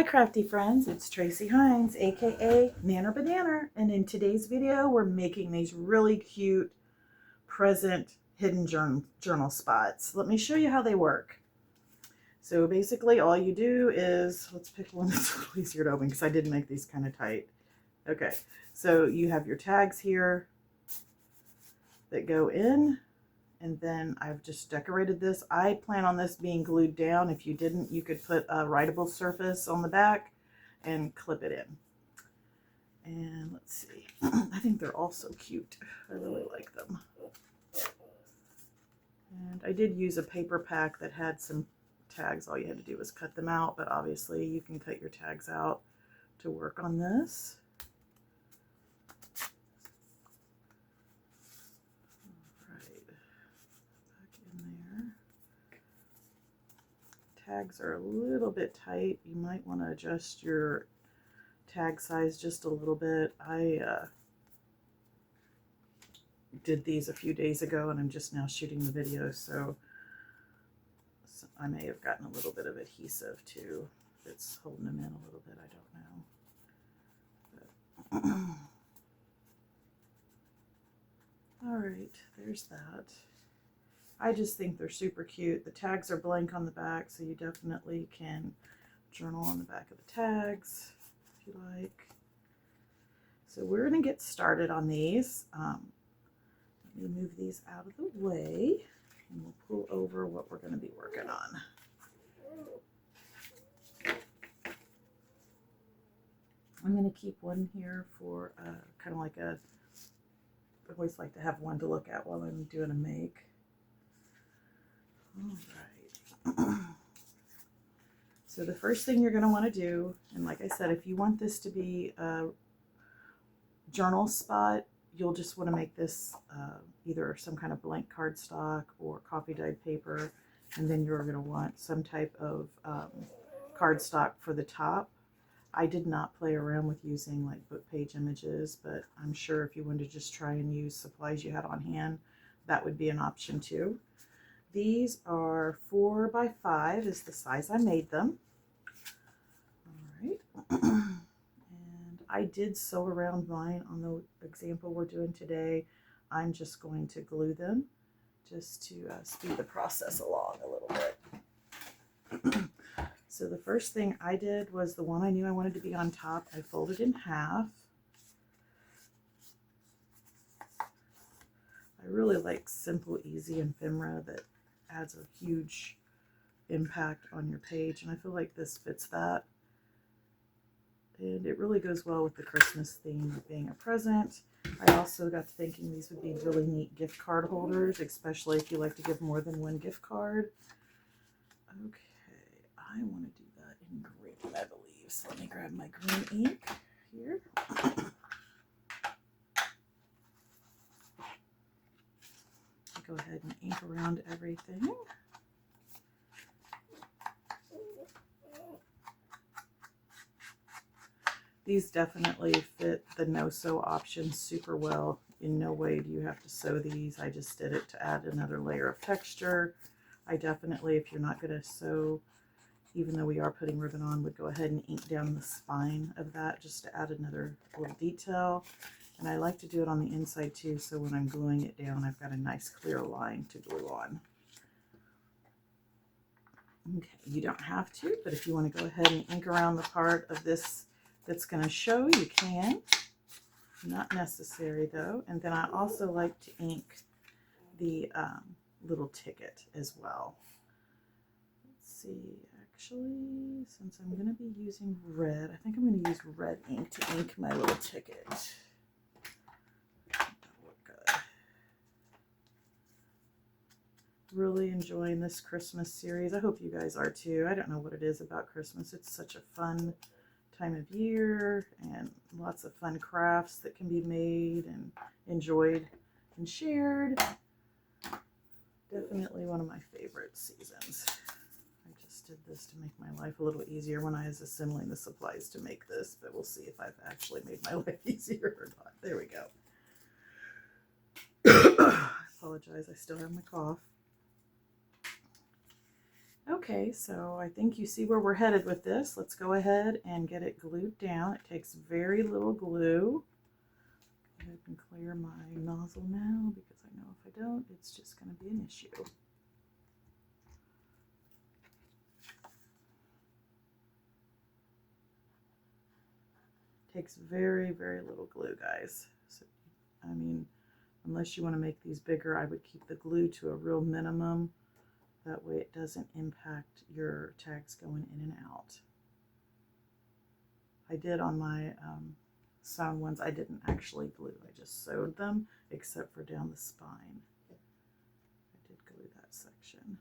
Hi crafty friends, it's Tracy Hines, aka Nanner Banana, and in today's video we're making these really cute present hidden journal spots. Let me show you how they work. So basically all you do is, let's pick one that's a little easier to open because I did make these kind of tight. Okay, so you have your tags here that go in, and then I've just decorated this. I plan on this being glued down. If you didn't, you could put a writable surface on the back and clip it in. And let's see, I think they're all so cute. I really like them. And I did use a paper pack that had some tags. All you had to do was cut them out, but obviously you can cut your tags out to work on this. Tags are a little bit tight. You might want to adjust your tag size just a little bit. I did these a few days ago and I'm just now shooting the video, so I may have gotten a little bit of adhesive too. It's holding them in a little bit, I don't know. All right, there's that. I just think they're super cute. The tags are blank on the back, so you definitely can journal on the back of the tags if you like. So we're going to get started on these. Let me move these out of the way, and we'll pull over what we're going to be working on. I'm going to keep one here for kind of like I always like to have one to look at while I'm doing a make. All right. So the first thing you're going to want to do, and like I said, if you want this to be a journal spot, you'll just want to make this either some kind of blank cardstock or coffee dyed paper, and then you're going to want some type of cardstock for the top. I did not play around with using like book page images, but I'm sure if you wanted to just try and use supplies you had on hand, that would be an option too. These are 4 by 5 is the size I made them. All right. And I did sew around mine on the example we're doing today. I'm just going to glue them just to speed the process along a little bit. So the first thing I did was the one I knew I wanted to be on top. I folded in half. I really like simple, easy ephemera that adds a huge impact on your page, and I feel like this fits that. And it really goes well with the Christmas theme of being a present. I also got to thinking these would be really neat gift card holders, especially if you like to give more than one gift card. Okay, I want to do that in green, I believe. So let me grab my green ink here. Go ahead and ink around everything. These definitely fit the no-sew option super well. In no way do you have to sew these. I just did it to add another layer of texture. I definitely, if you're not going to sew, even though we are putting ribbon on, would go ahead and ink down the spine of that just to add another little detail. And I like to do it on the inside too, so when I'm gluing it down, I've got a nice clear line to glue on. Okay, you don't have to, but if you want to go ahead and ink around the part of this that's going to show, you can. Not necessary though. And then I also like to ink the little ticket as well. Let's see, actually, since I'm going to be using red, I think I'm going to use red ink to ink my little ticket. Really enjoying this Christmas series. I hope you guys are too. I don't know what it is about Christmas. It's such a fun time of year and lots of fun crafts that can be made and enjoyed and shared. Definitely one of my favorite seasons. I just did this to make my life a little easier when I was assembling the supplies to make this, but we'll see if I've actually made my life easier or not. There we go. I apologize, I still have my cough. Okay, so I think you see where we're headed with this. Let's go ahead and get it glued down. It takes very little glue. Go ahead and clear my nozzle now because I know if I don't, it's just going to be an issue. Takes very, very little glue, guys. So, I mean, unless you want to make these bigger, I would keep the glue to a real minimum. That way it doesn't impact your tags going in and out. I did on my sewn ones, I didn't actually glue. I just sewed them, except for down the spine. I did glue that section.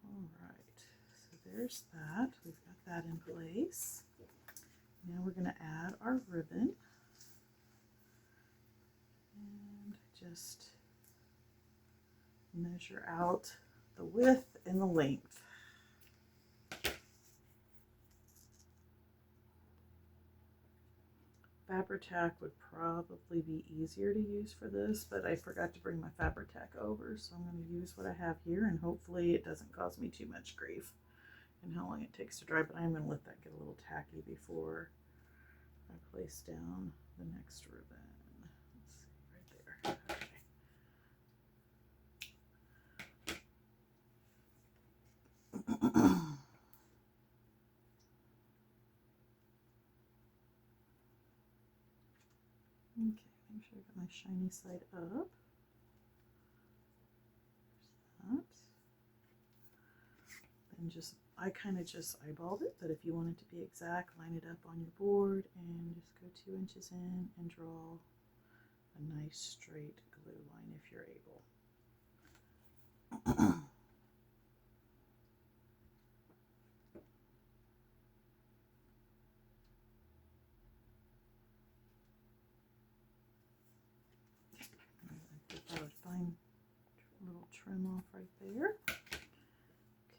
All right, so there's that. We've got that in place. Now we're going to add our ribbon. And just measure out the width and the length. Fabri-Tac would probably be easier to use for this, but I forgot to bring my Fabri-Tac over, so I'm going to use what I have here, and hopefully it doesn't cause me too much grief in how long it takes to dry, but I'm going to let that get a little tacky before I place down the next ribbon. Let's see, right there. Okay. Okay, make sure I got my shiny side up. There's that. And I kind of just eyeballed it, but if you want it to be exact, line it up on your board and just go 2 inches in and draw a nice straight glue line if you're able. That would fine little trim off right there.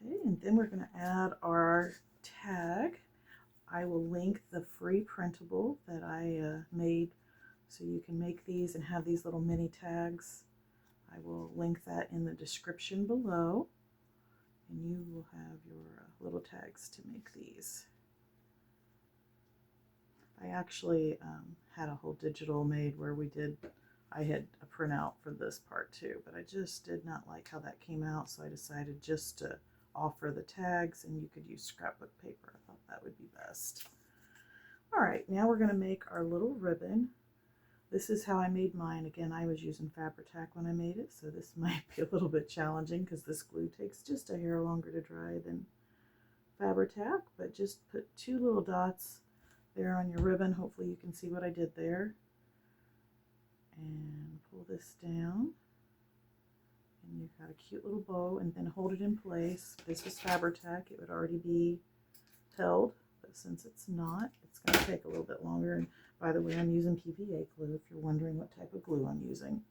Okay, and then we're going to add our tag. I will link the free printable that I made, so you can make these and have these little mini tags. I will link that in the description below, and you will have your little tags to make these. I actually had a whole digital made where I had a printout for this part too, but I just did not like how that came out, so I decided just to offer the tags, and you could use scrapbook paper. I thought that would be best. All right, now we're going to make our little ribbon. This is how I made mine. Again, I was using Fabri-Tac when I made it, so this might be a little bit challenging because this glue takes just a hair longer to dry than Fabri-Tac, but just put 2 little dots there on your ribbon. Hopefully you can see what I did there. And pull this down. And you've got a cute little bow, and then hold it in place. If this was Fabri-Tac, it would already be held, but since it's not, it's going to take a little bit longer. And by the way, I'm using PVA glue if you're wondering what type of glue I'm using.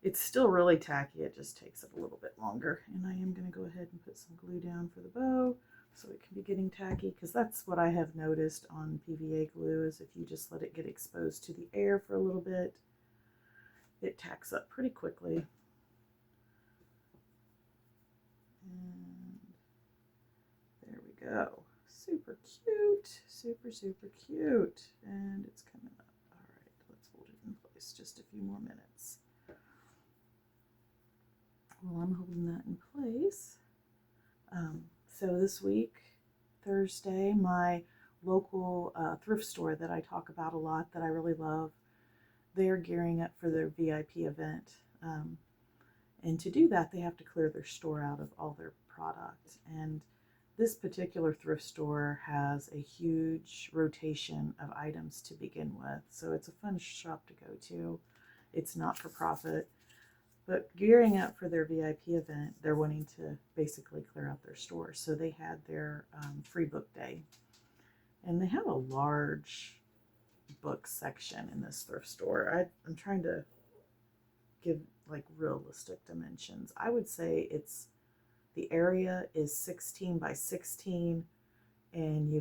It's still really tacky, it just takes it a little bit longer. And I am going to go ahead and put some glue down for the bow so it can be getting tacky, because that's what I have noticed on PVA glue, is if you just let it get exposed to the air for a little bit, it tacks up pretty quickly. And there we go. Super cute. Super, super cute. And it's coming up. All right, let's hold it in place just a few more minutes. While I'm holding that in place, so this week, Thursday, my local thrift store that I talk about a lot, that I really love, they're gearing up for their VIP event. And to do that, they have to clear their store out of all their product. And this particular thrift store has a huge rotation of items to begin with. So it's a fun shop to go to. It's not for profit. But gearing up for their VIP event, they're wanting to basically clear out their store. So they had their free book day. And they have a large book section in this thrift store. I'm trying to give like realistic dimensions. I would say the area is 16 by 16, and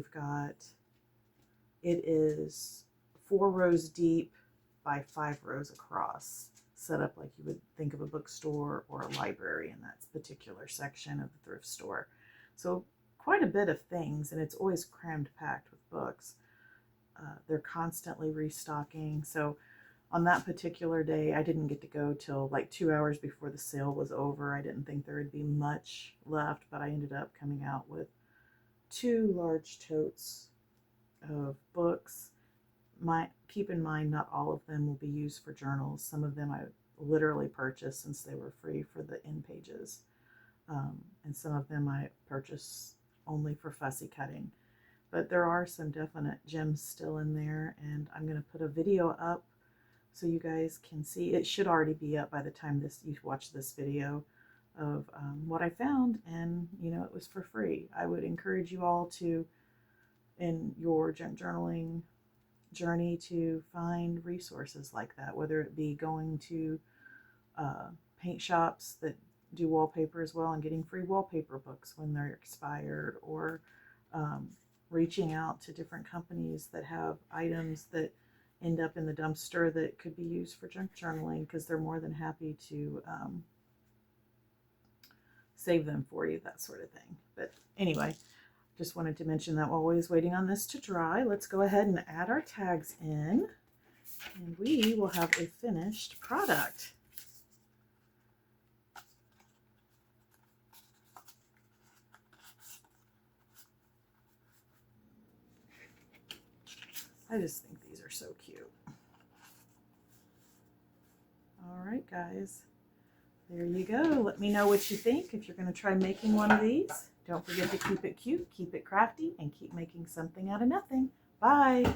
it is 4 rows deep by 5 rows across. set up like you would think of a bookstore or a library in that particular section of the thrift store. So quite a bit of things, and it's always crammed packed with books. They're constantly restocking. So on that particular day, I didn't get to go till like 2 hours before the sale was over. I didn't think there would be much left, but I ended up coming out with 2 large totes of books. Keep in mind, not all of them will be used for journals. Some of them I literally purchased since they were free for the end pages. And some of them I purchased only for fussy cutting. But there are some definite gems still in there, and I'm going to put a video up so you guys can see. It should already be up by the time you watch this video of what I found, and it was for free. I would encourage you all to, in your journaling journey, to find resources like that, whether it be going to paint shops that do wallpaper as well and getting free wallpaper books when they're expired, or reaching out to different companies that have items that end up in the dumpster that could be used for junk journaling, because they're more than happy to save them for you, that sort of thing. But anyway, just wanted to mention that while I was waiting on this to dry. Let's go ahead and add our tags in, and we will have a finished product. I just think these are so cute. All right, guys, there you go. Let me know what you think if you're going to try making one of these. Don't forget to keep it cute, keep it crafty, and keep making something out of nothing. Bye.